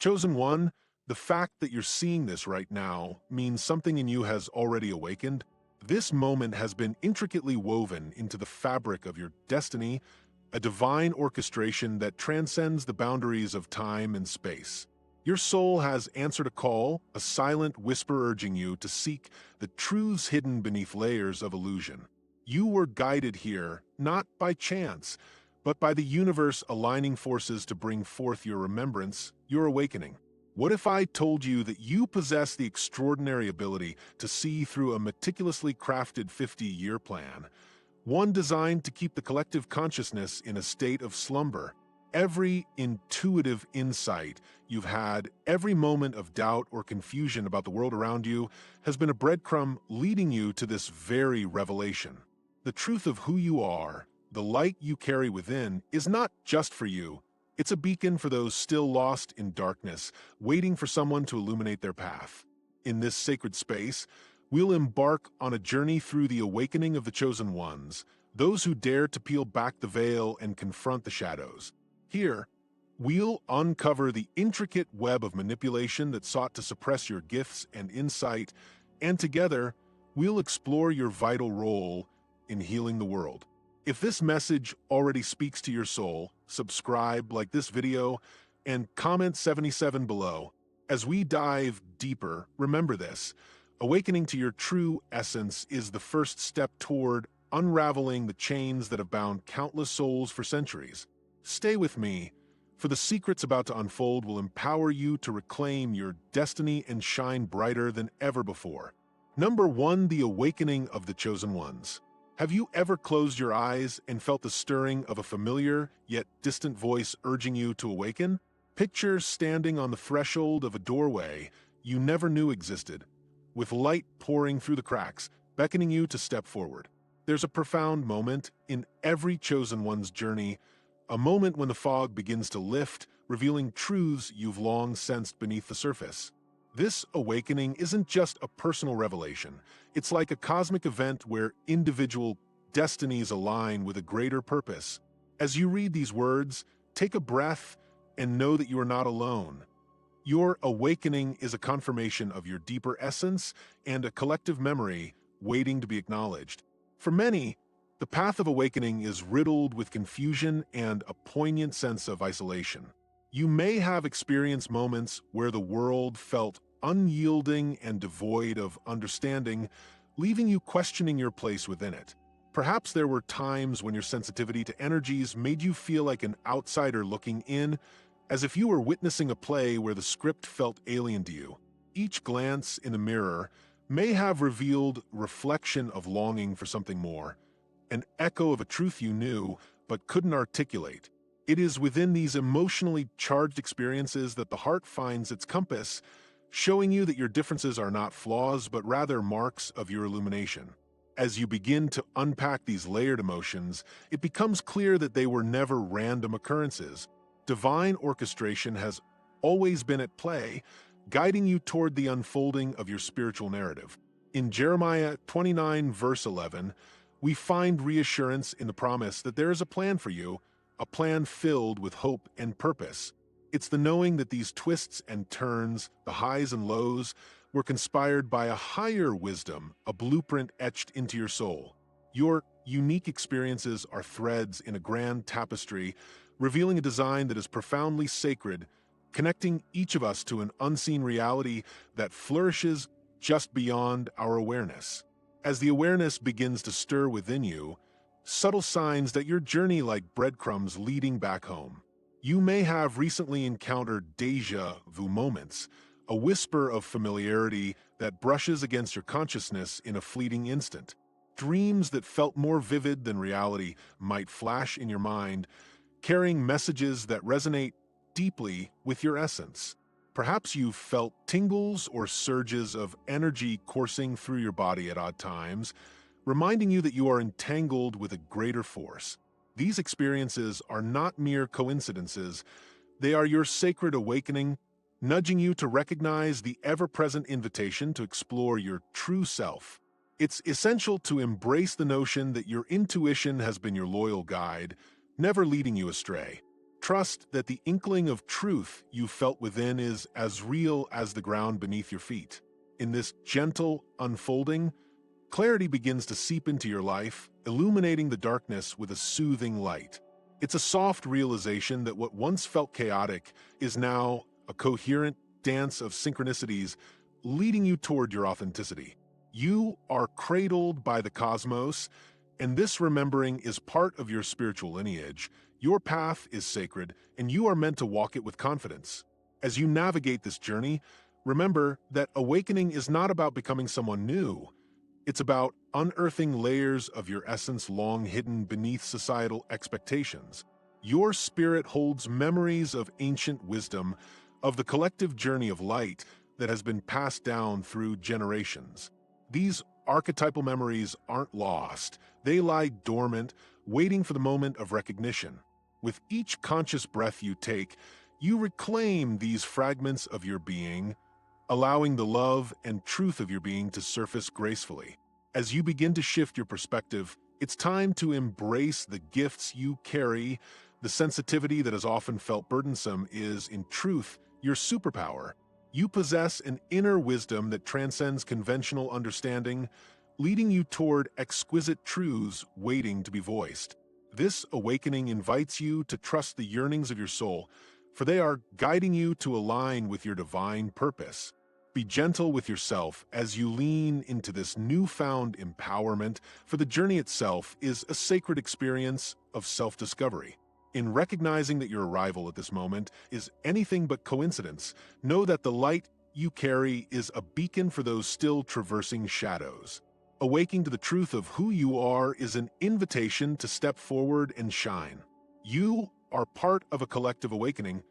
Chosen One, the fact that you're seeing this right now means something in you has already awakened. This moment has been intricately woven into the fabric of your destiny, a divine orchestration that transcends the boundaries of time and space. Your soul has answered a call, a silent whisper urging you to seek the truths hidden beneath layers of illusion. You were guided here, not by chance, but by the universe aligning forces to bring forth your remembrance, your awakening. What if I told you that you possess the extraordinary ability to see through a meticulously crafted 50-year plan, one designed to keep the collective consciousness in a state of slumber? Every intuitive insight you've had, every moment of doubt or confusion about the world around you, has been a breadcrumb leading you to this very revelation. The truth of who you are, the light you carry within, is not just for you. It's a beacon for those still lost in darkness, waiting for someone to illuminate their path. In this sacred space, we'll embark on a journey through the awakening of the chosen ones, those who dare to peel back the veil and confront the shadows. Here, we'll uncover the intricate web of manipulation that sought to suppress your gifts and insight, and together, we'll explore your vital role in healing the world. If this message already speaks to your soul, subscribe, like this video, and comment 77 below. As we dive deeper, remember this: awakening to your true essence is the first step toward unraveling the chains that have bound countless souls for centuries. Stay with me, for the secrets about to unfold will empower you to reclaim your destiny and shine brighter than ever before. Number 1. The awakening of the chosen ones. Have you ever closed your eyes and felt the stirring of a familiar yet distant voice urging you to awaken? Picture standing on the threshold of a doorway you never knew existed, with light pouring through the cracks, beckoning you to step forward. There's a profound moment in every chosen one's journey, a moment when the fog begins to lift, revealing truths you've long sensed beneath the surface. This awakening isn't just a personal revelation. It's like a cosmic event where individual destinies align with a greater purpose. As you read these words, take a breath and know that you are not alone. Your awakening is a confirmation of your deeper essence and a collective memory waiting to be acknowledged. For many, the path of awakening is riddled with confusion and a poignant sense of isolation. You may have experienced moments where the world felt unyielding and devoid of understanding, leaving you questioning your place within it. Perhaps there were times when your sensitivity to energies made you feel like an outsider looking in, as if you were witnessing a play where the script felt alien to you. Each glance in the mirror may have revealed reflection of longing for something more, an echo of a truth you knew but couldn't articulate. It is within these emotionally charged experiences that the heart finds its compass, showing you that your differences are not flaws but rather marks of your illumination. As you begin to unpack these layered emotions, it becomes clear that they were never random occurrences. Divine orchestration has always been at play, guiding you toward the unfolding of your spiritual narrative. In Jeremiah 29, verse 11, we find reassurance in the promise that there is a plan for you, a plan filled with hope and purpose. It's the knowing that these twists and turns, the highs and lows, were conspired by a higher wisdom, a blueprint etched into your soul. Your unique experiences are threads in a grand tapestry, revealing a design that is profoundly sacred, connecting each of us to an unseen reality that flourishes just beyond our awareness. As the awareness begins to stir within you, subtle signs that your journey like breadcrumbs leading back home. You may have recently encountered déjà vu moments, a whisper of familiarity that brushes against your consciousness in a fleeting instant. Dreams that felt more vivid than reality might flash in your mind, carrying messages that resonate deeply with your essence. Perhaps you've felt tingles or surges of energy coursing through your body at odd times, reminding you that you are entangled with a greater force. These experiences are not mere coincidences. They are your sacred awakening, nudging you to recognize the ever-present invitation to explore your true self. It's essential to embrace the notion that your intuition has been your loyal guide, never leading you astray. Trust that the inkling of truth you felt within is as real as the ground beneath your feet. In this gentle unfolding, clarity begins to seep into your life, illuminating the darkness with a soothing light. It's a soft realization that what once felt chaotic is now a coherent dance of synchronicities leading you toward your authenticity. You are cradled by the cosmos, and this remembering is part of your spiritual lineage. Your path is sacred, and you are meant to walk it with confidence. As you navigate this journey, remember that awakening is not about becoming someone new. It's about unearthing layers of your essence long hidden beneath societal expectations. Your spirit holds memories of ancient wisdom, of the collective journey of light that has been passed down through generations. These archetypal memories aren't lost. They lie dormant, waiting for the moment of recognition. With each conscious breath you take, you reclaim these fragments of your being, allowing the love and truth of your being to surface gracefully. As you begin to shift your perspective, it's time to embrace the gifts you carry. The sensitivity that has often felt burdensome is, in truth, your superpower. You possess an inner wisdom that transcends conventional understanding, leading you toward exquisite truths waiting to be voiced. This awakening invites you to trust the yearnings of your soul, for they are guiding you to align with your divine purpose. Be gentle with yourself as you lean into this newfound empowerment, for the journey itself is a sacred experience of self-discovery. In recognizing that your arrival at this moment is anything but coincidence, know that the light you carry is a beacon for those still traversing shadows. Awaking to the truth of who you are is an invitation to step forward and shine. You are part of a collective awakening,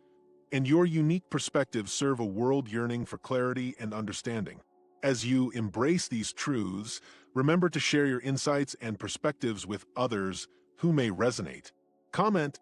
and your unique perspectives serve a world yearning for clarity and understanding. As you embrace these truths, remember to share your insights and perspectives with others who may resonate. Comment,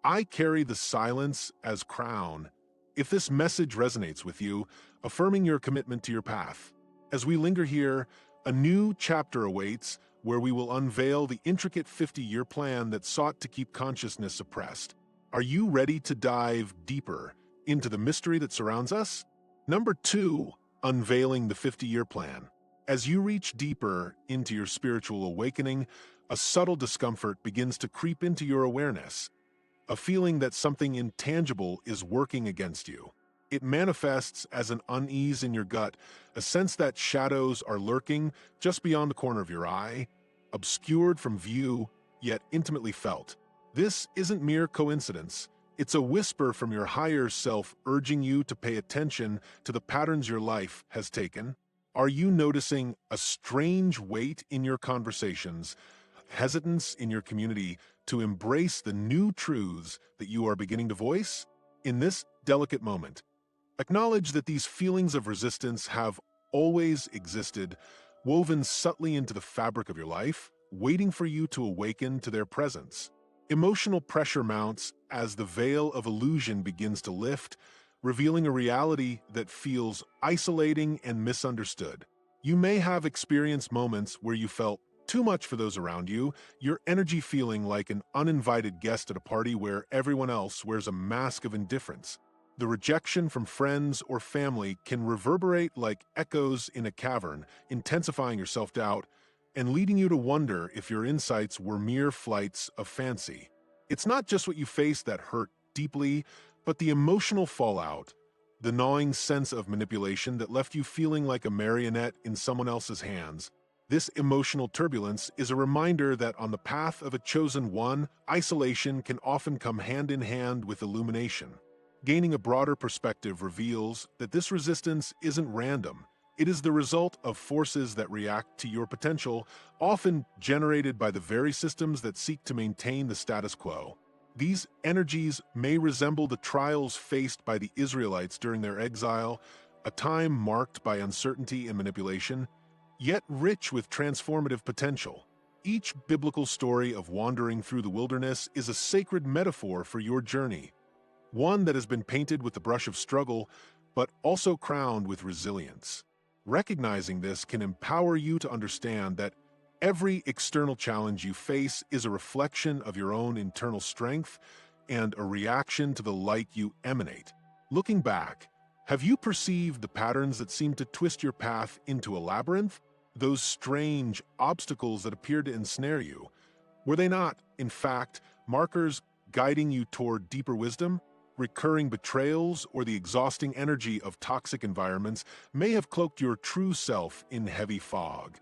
"I carry the silence as crown," if this message resonates with you, affirming your commitment to your path. As we linger here, a new chapter awaits where we will unveil the intricate 50-year plan that sought to keep consciousness suppressed. Are you ready to dive deeper into the mystery that surrounds us? Number 2, unveiling the 50-year plan. As you reach deeper into your spiritual awakening, a subtle discomfort begins to creep into your awareness, a feeling that something intangible is working against you. It manifests as an unease in your gut, a sense that shadows are lurking just beyond the corner of your eye, obscured from view, yet intimately felt. This isn't mere coincidence. It's a whisper from your higher self urging you to pay attention to the patterns your life has taken. Are you noticing a strange weight in your conversations, hesitance in your community to embrace the new truths that you are beginning to voice? In this delicate moment, acknowledge that these feelings of resistance have always existed, woven subtly into the fabric of your life, waiting for you to awaken to their presence. Emotional pressure mounts as the veil of illusion begins to lift, revealing a reality that feels isolating and misunderstood. You may have experienced moments where you felt too much for those around you, your energy feeling like an uninvited guest at a party where everyone else wears a mask of indifference. The rejection from friends or family can reverberate like echoes in a cavern, intensifying your self-doubt and leading you to wonder if your insights were mere flights of fancy. It's not just what you face that hurt deeply, but the emotional fallout, the gnawing sense of manipulation that left you feeling like a marionette in someone else's hands. This emotional turbulence is a reminder that on the path of a chosen one, isolation can often come hand in hand with illumination. Gaining a broader perspective reveals that this resistance isn't random. It is the result of forces that react to your potential, often generated by the very systems that seek to maintain the status quo. These energies may resemble the trials faced by the Israelites during their exile, a time marked by uncertainty and manipulation, yet rich with transformative potential. Each biblical story of wandering through the wilderness is a sacred metaphor for your journey, one that has been painted with the brush of struggle, but also crowned with resilience. Recognizing this can empower you to understand that every external challenge you face is a reflection of your own internal strength, and a reaction to the light you emanate. Looking back, have you perceived the patterns that seem to twist your path into a labyrinth? Those strange obstacles that appeared to ensnare you? Were they not, in fact, markers guiding you toward deeper wisdom? Recurring betrayals or the exhausting energy of toxic environments may have cloaked your true self in heavy fog,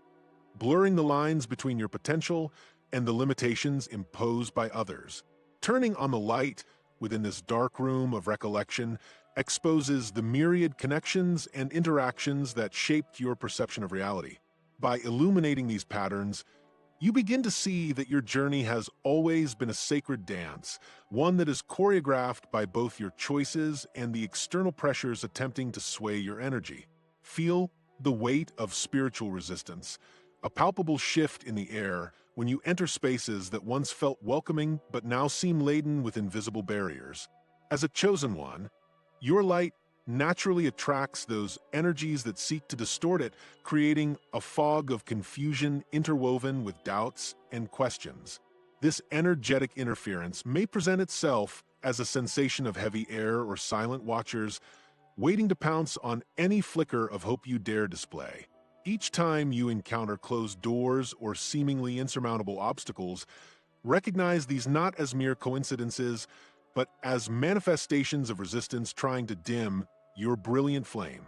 blurring the lines between your potential and the limitations imposed by others. Turning on the light within this dark room of recollection exposes the myriad connections and interactions that shaped your perception of reality. By illuminating these patterns, you begin to see that your journey has always been a sacred dance, one that is choreographed by both your choices and the external pressures attempting to sway your energy. Feel the weight of spiritual resistance, a palpable shift in the air when you enter spaces that once felt welcoming but now seem laden with invisible barriers. As a chosen one, your light naturally attracts those energies that seek to distort it, creating a fog of confusion interwoven with doubts and questions. This energetic interference may present itself as a sensation of heavy air or silent watchers waiting to pounce on any flicker of hope you dare display. Each time you encounter closed doors or seemingly insurmountable obstacles, recognize these not as mere coincidences, but as manifestations of resistance trying to dim your brilliant flame.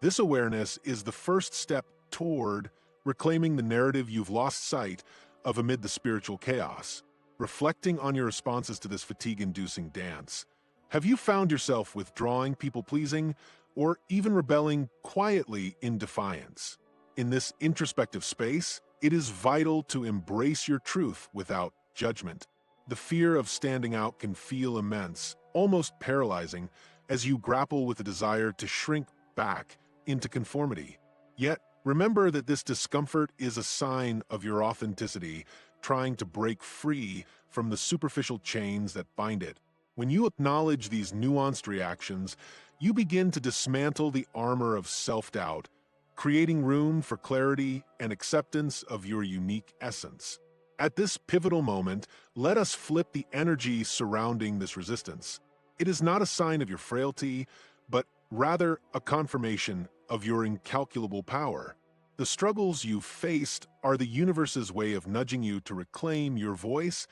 This awareness is the first step toward reclaiming the narrative you've lost sight of amid the spiritual chaos. Reflecting on your responses to this fatigue-inducing dance, have you found yourself withdrawing, people-pleasing, or even rebelling quietly in defiance? In this introspective space, it is vital to embrace your truth without judgment. The fear of standing out can feel immense, almost paralyzing, as you grapple with the desire to shrink back into conformity. Yet, remember that this discomfort is a sign of your authenticity, trying to break free from the superficial chains that bind it. When you acknowledge these nuanced reactions, you begin to dismantle the armor of self-doubt, creating room for clarity and acceptance of your unique essence. At this pivotal moment, let us flip the energy surrounding this resistance. It is not a sign of your frailty, but rather a confirmation of your incalculable power. The struggles you've faced are the universe's way of nudging you to reclaim your voice,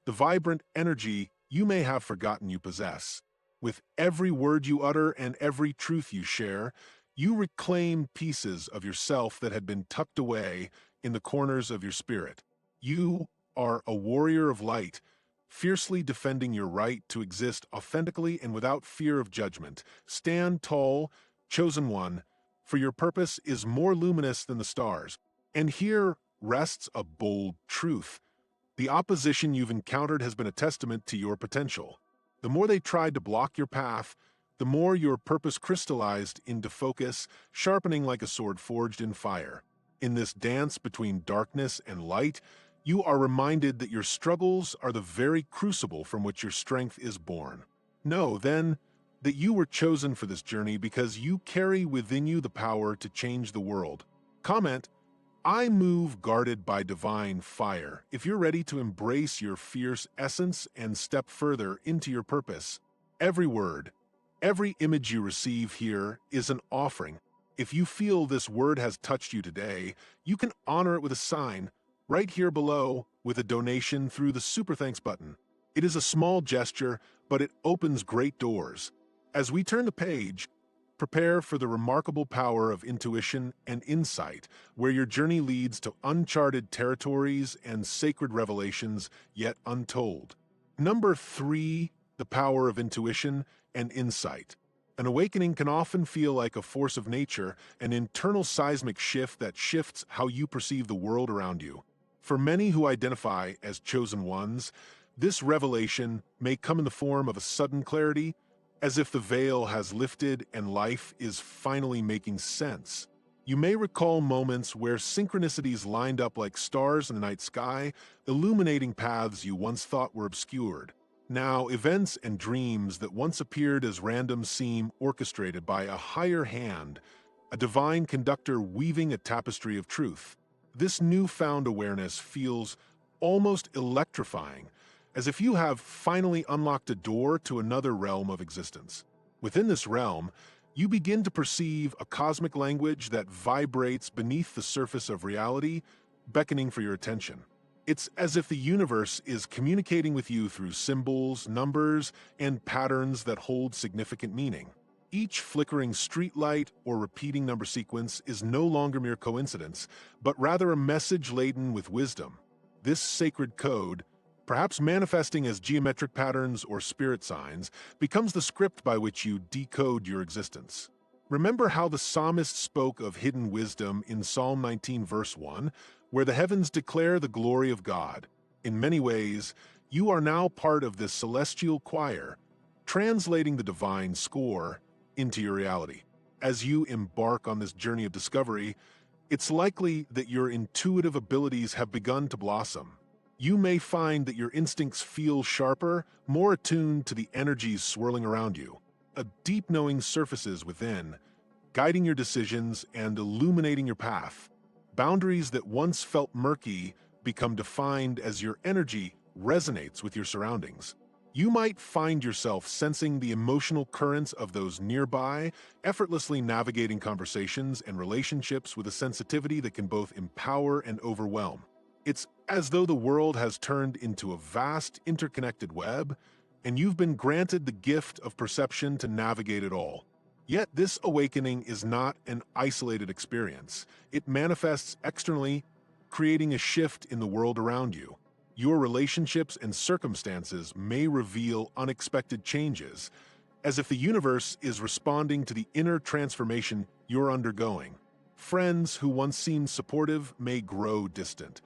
the vibrant energy you may have forgotten you possess. With every word you utter and every truth you share, you reclaim pieces of yourself that had been tucked away in the corners of your spirit. You are a warrior of light, fiercely defending your right to exist authentically and without fear of judgment. Stand tall, chosen one, for your purpose is more luminous than the stars. And here rests a bold truth. The opposition you've encountered has been a testament to your potential. The more they tried to block your path, the more your purpose crystallized into focus, sharpening like a sword forged in fire. In this dance between darkness and light, you are reminded that your struggles are the very crucible from which your strength is born. Know, then, that you were chosen for this journey because you carry within you the power to change the world. Comment, "I move guarded by divine fire," if you're ready to embrace your fierce essence and step further into your purpose. Every word, every image you receive here is an offering. If you feel this word has touched you today, you can honor it with a sign right here below with a donation through the Super Thanks button. It is a small gesture, but it opens great doors. As we turn the page, prepare for the remarkable power of intuition and insight, where your journey leads to uncharted territories and sacred revelations yet untold. Number 3, the power of intuition and insight. An awakening can often feel like a force of nature, an internal seismic shift that shifts how you perceive the world around you. For many who identify as chosen ones, this revelation may come in the form of a sudden clarity, as if the veil has lifted and life is finally making sense. You may recall moments where synchronicities lined up like stars in the night sky, illuminating paths you once thought were obscured. Now, events and dreams that once appeared as random seem orchestrated by a higher hand, a divine conductor weaving a tapestry of truth. This newfound awareness feels almost electrifying, as if you have finally unlocked a door to another realm of existence. Within this realm, you begin to perceive a cosmic language that vibrates beneath the surface of reality, beckoning for your attention. It's as if the universe is communicating with you through symbols, numbers, and patterns that hold significant meaning. Each flickering streetlight or repeating number sequence is no longer mere coincidence, but rather a message laden with wisdom. This sacred code, perhaps manifesting as geometric patterns or spirit signs, becomes the script by which you decode your existence. Remember how the psalmist spoke of hidden wisdom in Psalm 19 verse 1, where the heavens declare the glory of God. In many ways, you are now part of this celestial choir, translating the divine score into your reality. As you embark on this journey of discovery, it's likely that your intuitive abilities have begun to blossom. You may find that your instincts feel sharper, more attuned to the energies swirling around you. A deep knowing surfaces within, guiding your decisions and illuminating your path. Boundaries that once felt murky become defined as your energy resonates with your surroundings. You might find yourself sensing the emotional currents of those nearby, effortlessly navigating conversations and relationships with a sensitivity that can both empower and overwhelm. It's as though the world has turned into a vast, interconnected web, and you've been granted the gift of perception to navigate it all. Yet this awakening is not an isolated experience. It manifests externally, creating a shift in the world around you. Your relationships and circumstances may reveal unexpected changes, as if the universe is responding to the inner transformation you're undergoing. Friends who once seemed supportive may grow distant,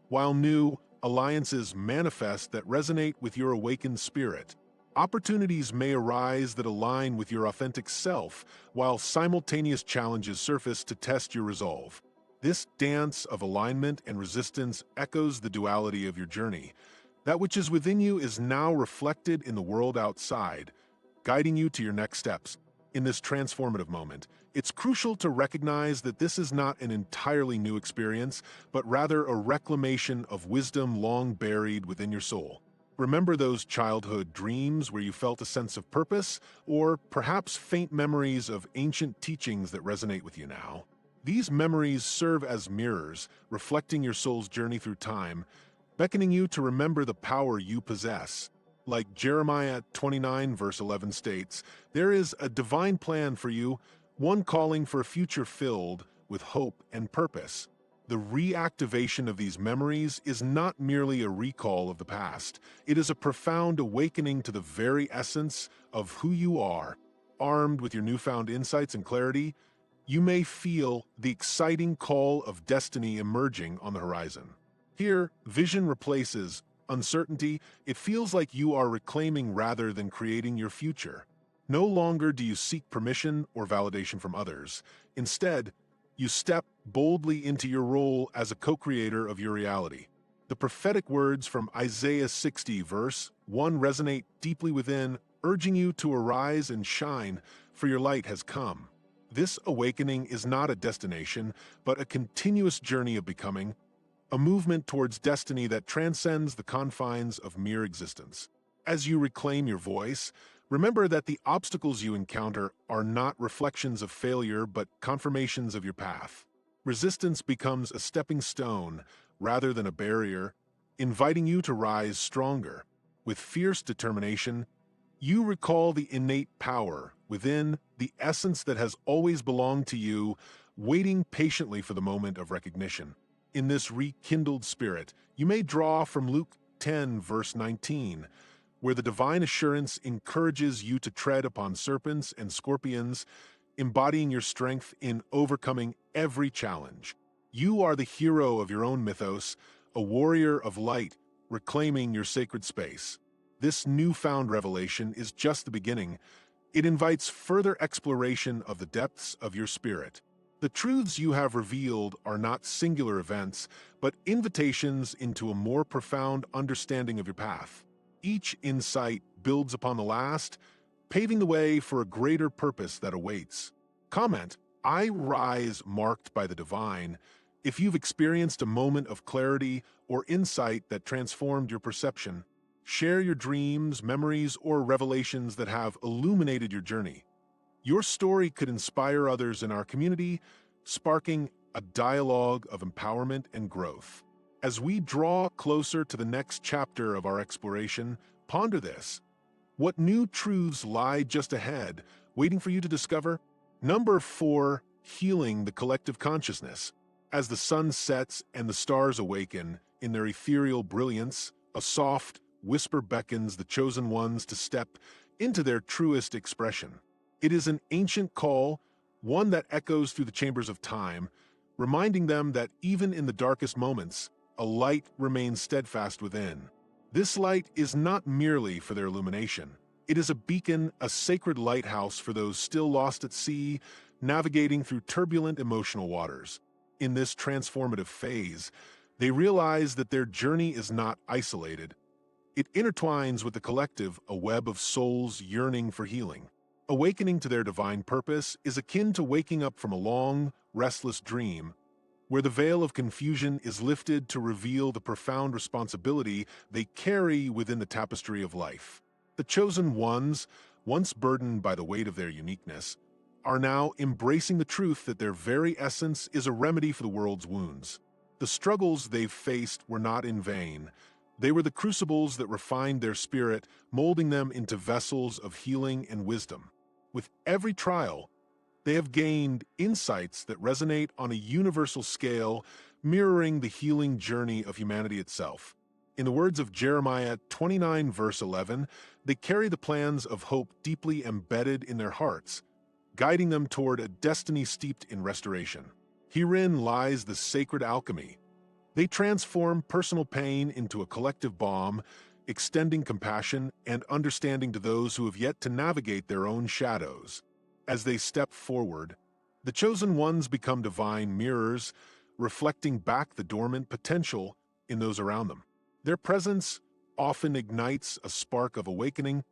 while new alliances manifest that resonate with your awakened spirit. Opportunities may arise that align with your authentic self, while simultaneous challenges surface to test your resolve. This dance of alignment and resistance echoes the duality of your journey. That which is within you is now reflected in the world outside, guiding you to your next steps. In this transformative moment, it's crucial to recognize that this is not an entirely new experience, but rather a reclamation of wisdom long buried within your soul. Remember those childhood dreams where you felt a sense of purpose, or perhaps faint memories of ancient teachings that resonate with you now. These memories serve as mirrors, reflecting your soul's journey through time, beckoning you to remember the power you possess. Like Jeremiah 29 verse 11 states, there is a divine plan for you, one calling for a future filled with hope and purpose. The reactivation of these memories is not merely a recall of the past. It is a profound awakening to the very essence of who you are. Armed with your newfound insights and clarity, you may feel the exciting call of destiny emerging on the horizon. Here, vision replaces uncertainty. It feels like you are reclaiming rather than creating your future. No longer do you seek permission or validation from others. Instead, you step boldly into your role as a co-creator of your reality. The prophetic words from Isaiah 60 verse 1 resonate deeply within, urging you to arise and shine, for your light has come. This awakening is not a destination, but a continuous journey of becoming, a movement towards destiny that transcends the confines of mere existence. As you reclaim your voice, remember that the obstacles you encounter are not reflections of failure, but confirmations of your path. Resistance becomes a stepping stone rather than a barrier, inviting you to rise stronger. With fierce determination, you recall the innate power within, the essence that has always belonged to you, waiting patiently for the moment of recognition. In this rekindled spirit, you may draw from Luke 10, verse 19, where the divine assurance encourages you to tread upon serpents and scorpions, embodying your strength in overcoming every challenge. You are the hero of your own mythos, a warrior of light, reclaiming your sacred space. This newfound revelation is just the beginning. It invites further exploration of the depths of your spirit. The truths you have revealed are not singular events, but invitations into a more profound understanding of your path. Each insight builds upon the last, paving the way for a greater purpose that awaits. Comment, I rise marked by the divine, if you've experienced a moment of clarity or insight that transformed your perception. Share your dreams, memories, or revelations that have illuminated your journey. Your story could inspire others in our community, sparking a dialogue of empowerment and growth. As we draw closer to the next chapter of our exploration, ponder this. What new truths lie just ahead, waiting for you to discover? Number 4, healing the collective consciousness. As the sun sets and the stars awaken in their ethereal brilliance, a soft whisper beckons the chosen ones to step into their truest expression. It is an ancient call, one that echoes through the chambers of time, reminding them that even in the darkest moments, a light remains steadfast within. This light is not merely for their illumination. It is a beacon, a sacred lighthouse for those still lost at sea, navigating through turbulent emotional waters. In this transformative phase, they realize that their journey is not isolated. It intertwines with the collective, a web of souls yearning for healing. Awakening to their divine purpose is akin to waking up from a long, restless dream, where the veil of confusion is lifted to reveal the profound responsibility they carry within the tapestry of life. The chosen ones, once burdened by the weight of their uniqueness, are now embracing the truth that their very essence is a remedy for the world's wounds. The struggles they've faced were not in vain. They were the crucibles that refined their spirit, molding them into vessels of healing and wisdom. With every trial, they have gained insights that resonate on a universal scale, mirroring the healing journey of humanity itself. In the words of Jeremiah 29 verse 11, they carry the plans of hope deeply embedded in their hearts, guiding them toward a destiny steeped in restoration. Herein lies the sacred alchemy. They transform personal pain into a collective balm, extending compassion and understanding to those who have yet to navigate their own shadows. As they step forward, the chosen ones become divine mirrors, reflecting back the dormant potential in those around them. Their presence often ignites a spark of awakening,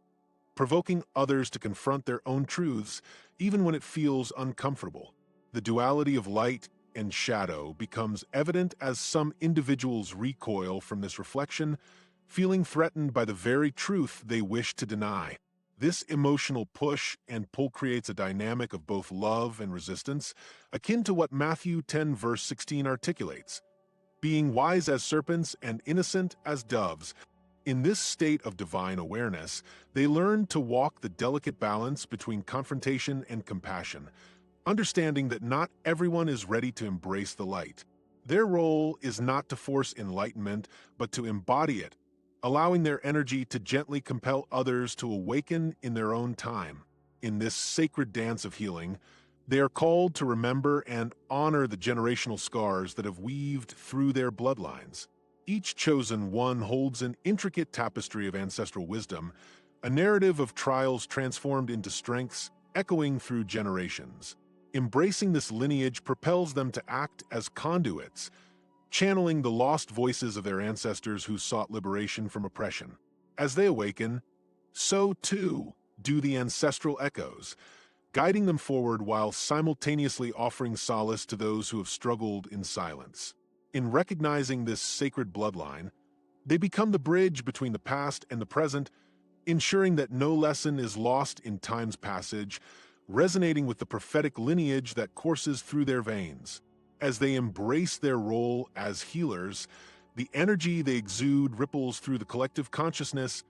provoking others to confront their own truths, even when it feels uncomfortable. The duality of light and shadow becomes evident as some individuals recoil from this reflection, feeling threatened by the very truth they wish to deny. This emotional push and pull creates a dynamic of both love and resistance, akin to what Matthew 10 verse 16 articulates. Being wise as serpents and innocent as doves, in this state of divine awareness, they learn to walk the delicate balance between confrontation and compassion, understanding that not everyone is ready to embrace the light. Their role is not to force enlightenment, but to embody it, allowing their energy to gently compel others to awaken in their own time. In this sacred dance of healing, they are called to remember and honor the generational scars that have weaved through their bloodlines. Each chosen one holds an intricate tapestry of ancestral wisdom, a narrative of trials transformed into strengths, echoing through generations. Embracing this lineage propels them to act as conduits, channeling the lost voices of their ancestors who sought liberation from oppression. As they awaken, so too do the ancestral echoes, guiding them forward while simultaneously offering solace to those who have struggled in silence. In recognizing this sacred bloodline, they become the bridge between the past and the present, ensuring that no lesson is lost in time's passage, resonating with the prophetic lineage that courses through their veins. As they embrace their role as healers, the energy they exude ripples through the collective consciousness,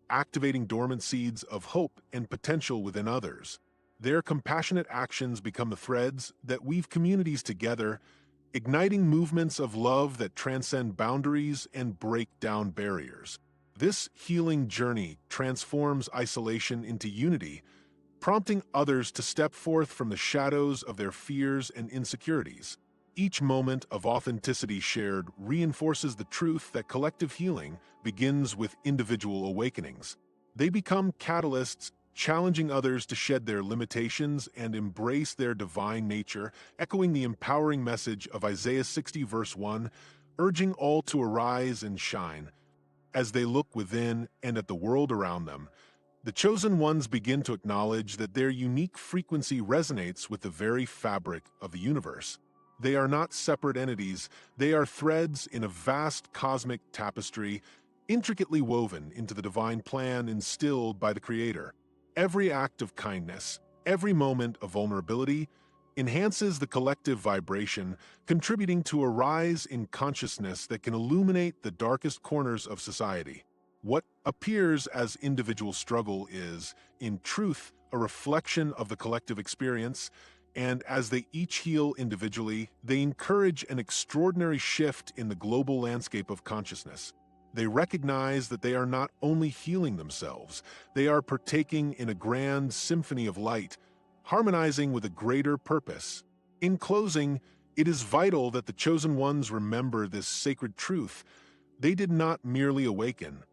activating dormant seeds of hope and potential within others. Their compassionate actions become the threads that weave communities together, igniting movements of love that transcend boundaries and break down barriers. This healing journey transforms isolation into unity, prompting others to step forth from the shadows of their fears and insecurities. Each moment of authenticity shared reinforces the truth that collective healing begins with individual awakenings. They become catalysts, challenging others to shed their limitations and embrace their divine nature, echoing the empowering message of Isaiah 60 verse 1, urging all to arise and shine. As they look within and at the world around them, the chosen ones begin to acknowledge that their unique frequency resonates with the very fabric of the universe. They are not separate entities, they are threads in a vast cosmic tapestry, intricately woven into the divine plan instilled by the Creator. Every act of kindness, every moment of vulnerability, enhances the collective vibration, contributing to a rise in consciousness that can illuminate the darkest corners of society. What appears as individual struggle is, in truth, a reflection of the collective experience, and as they each heal individually, they encourage an extraordinary shift in the global landscape of consciousness. They recognize that they are not only healing themselves, they are partaking in a grand symphony of light, harmonizing with a greater purpose. In closing, it is vital that the chosen ones remember this sacred truth. They did not merely awaken,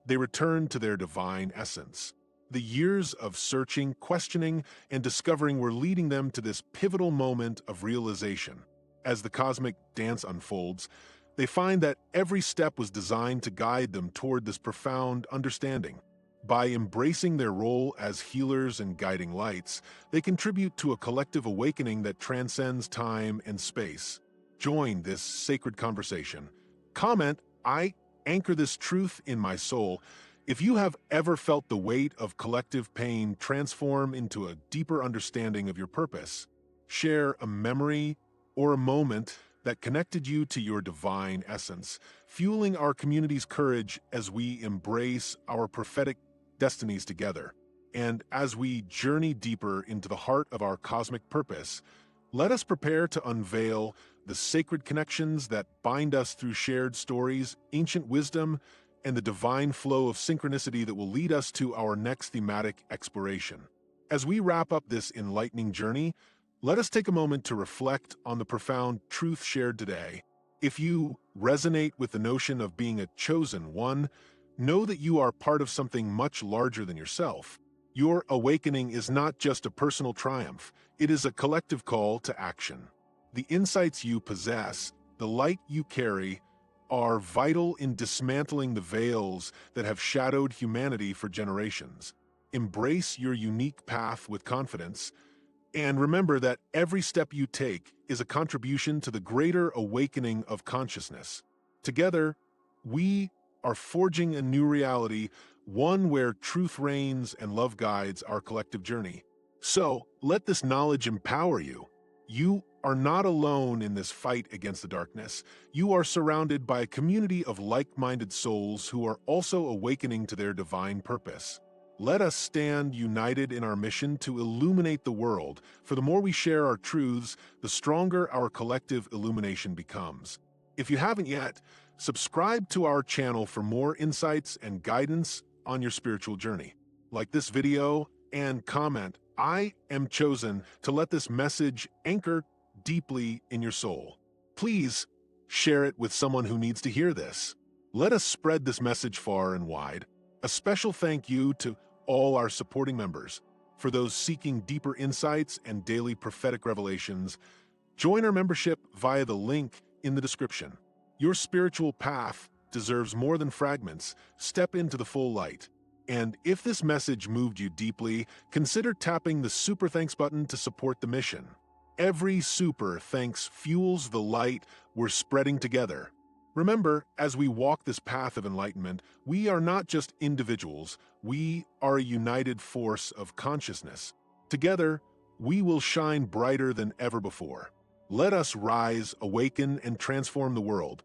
they returned to their divine essence. The years of searching, questioning, and discovering were leading them to this pivotal moment of realization. As the cosmic dance unfolds, they find that every step was designed to guide them toward this profound understanding. By embracing their role as healers and guiding lights, they contribute to a collective awakening that transcends time and space. Join this sacred conversation. Comment, "I anchor this truth in my soul." If you have ever felt the weight of collective pain transform into a deeper understanding of your purpose, share a memory or a moment that connected you to your divine essence, fueling our community's courage as we embrace our prophetic destinies together. And as we journey deeper into the heart of our cosmic purpose, let us prepare to unveil the sacred connections that bind us through shared stories, ancient wisdom, and the divine flow of synchronicity that will lead us to our next thematic exploration. As we wrap up this enlightening journey, let us take a moment to reflect on the profound truth shared today. If you resonate with the notion of being a chosen one, know that you are part of something much larger than yourself. Your awakening is not just a personal triumph, it is a collective call to action. The insights you possess, the light you carry, are vital in dismantling the veils that have shadowed humanity for generations. Embrace your unique path with confidence, and remember that every step you take is a contribution to the greater awakening of consciousness. Together, we are forging a new reality, one where truth reigns and love guides our collective journey. So, let this knowledge empower you. You are not alone in this fight against the darkness. You are surrounded by a community of like-minded souls who are also awakening to their divine purpose. Let us stand united in our mission to illuminate the world, for the more we share our truths, the stronger our collective illumination becomes. If you haven't yet, subscribe to our channel for more insights and guidance on your spiritual journey. Like this video and comment, "I am chosen," to let this message anchor deeply in your soul. Please share it with someone who needs to hear this. Let us spread this message far and wide. A special thank you to all our supporting members. For those seeking deeper insights and daily prophetic revelations, join our membership via the link in the description. Your spiritual path deserves more than fragments. Step into the full light. And if this message moved you deeply, consider tapping the Super Thanks button to support the mission. Every super thanks fuels the light we're spreading together. Remember, as we walk this path of enlightenment, we are not just individuals, we are a united force of consciousness. Together, we will shine brighter than ever before. Let us rise, awaken, and transform the world.